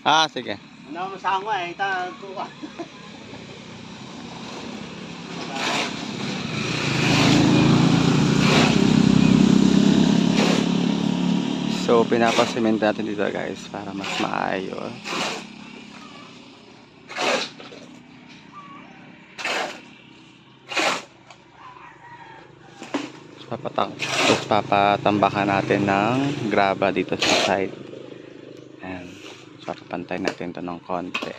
Ah, sige. Ano masama eh, ita tuwa. So, pinapasimento natin dito guys para mas maayos. Tapos papatambakan natin ng graba dito sa side. Ayan. So, papantay natin ito ng konti.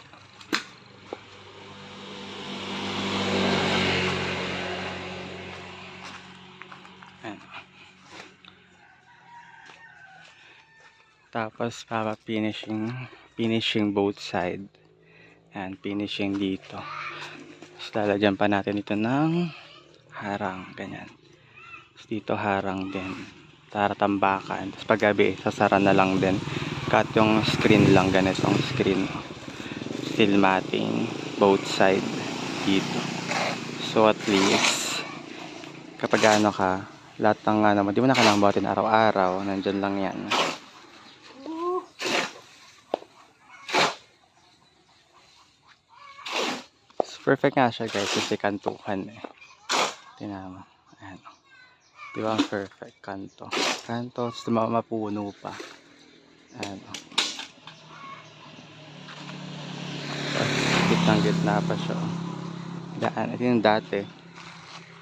Ayan. Tapos finishing both side. Ayan, finishing dito. Tapos lalagyan pa natin ito ng harang, ganyan. Tapos dito harang din. Para tambakan. Tapos paggabi, sasara na lang din. Cut yung screen lang, ganitong screen. Steel matting, both side dito. So at least, kapag ano ka, lahat ng ano mo, di mo na kailangan buhatin araw-araw. Nandyan lang yan. Perfect nga siya guys kasi kantukan eh. Tingnan mo. Ayan. Di ba ang perfect kanto? Kanto, mapuno pa. Ayan. Gitna pa siya. Daan. Ito yung dati.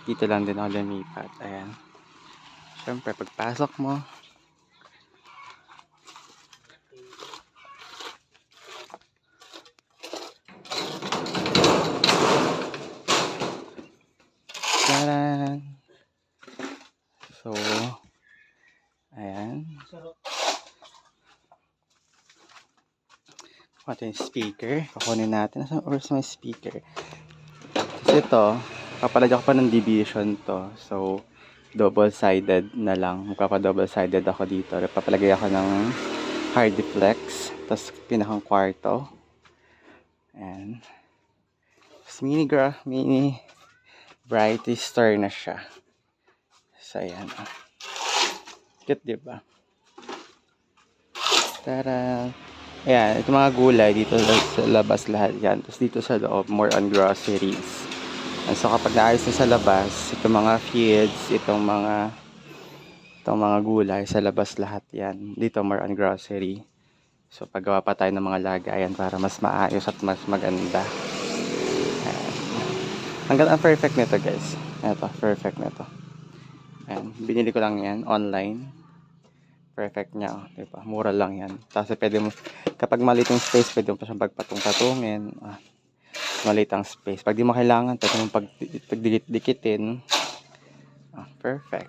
Dito lang din ako lumipat. Ayan. Siyempre, pagpasok mo, taran! So, ayan. Ito yung speaker. Kukunin natin. Where's my speaker? Kasi ito, papalagyan ko pa ng division to. So, double-sided na lang. Magpapa-double-sided ako dito. Papalagay ako ng Hardiflex. Tapos, pinakang kwarto. Ayan. Tapos, mini Brighty Star na siya. So, ayan. Cute, diba? Tara! Ayan, itong mga gulay dito sa labas lahat yan. Tapos dito sa loob, more on groceries. And so kapag naayos na sa labas, itong mga feeds, itong mga gulay sa labas lahat yan. Dito more on grocery. So paggawa pa tayo ng mga lagayan para mas maayos at mas maganda. Ayan. Ang perfect nito guys. Ito, perfect nito. Ayan, binili ko lang yan online. Perfect niya, oh, diba? Mura lang yan. Tapos pwede mo, kapag maliit yung space, pwede mo pa siyang pagpatong-patungin. Maliit ang space. Pag di mo kailangan, pwede mo pagdikit-dikitin. Perfect.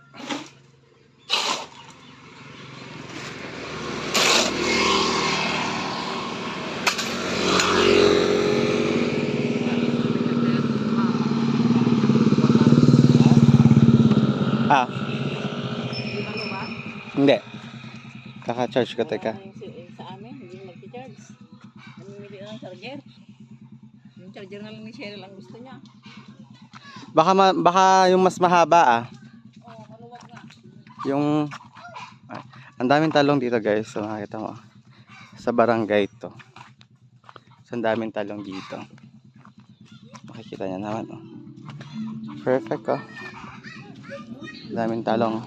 Hindi. Kaka-charge ko, teka. Sa amin, hindi mag-charge. Namimili ng charger. Yung charger na lang ni Cheryl ang gusto niya. Baka yung mas mahaba Oo, kaluwag nga. Yung ang daming talong dito guys. So makikita mo. Sa barangay to. So ang daming talong dito. Makikita niya naman oh. Perfect oh. Ang daming talong.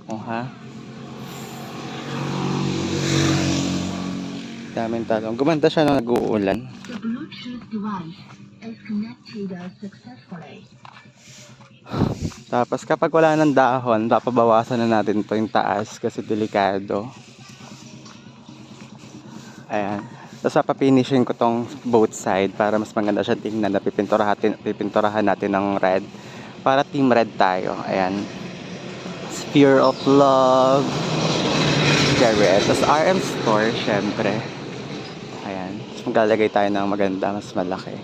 Oh ha. Daming talong. Gumanda siya nung nag-uulan. Tapos kapag wala ng dahon, papabawasan na natin ito yung taas kasi delikado. Ayan. Tapos papafinishing ko tong both side para mas maganda siya tingnan na pipinturahan natin ng red. Para team red tayo. Ayan. Sphere of Love. Garrett. Tapos RM Store, syempre. Ayan. Tapos maglalagay tayo ng maganda, mas malaki.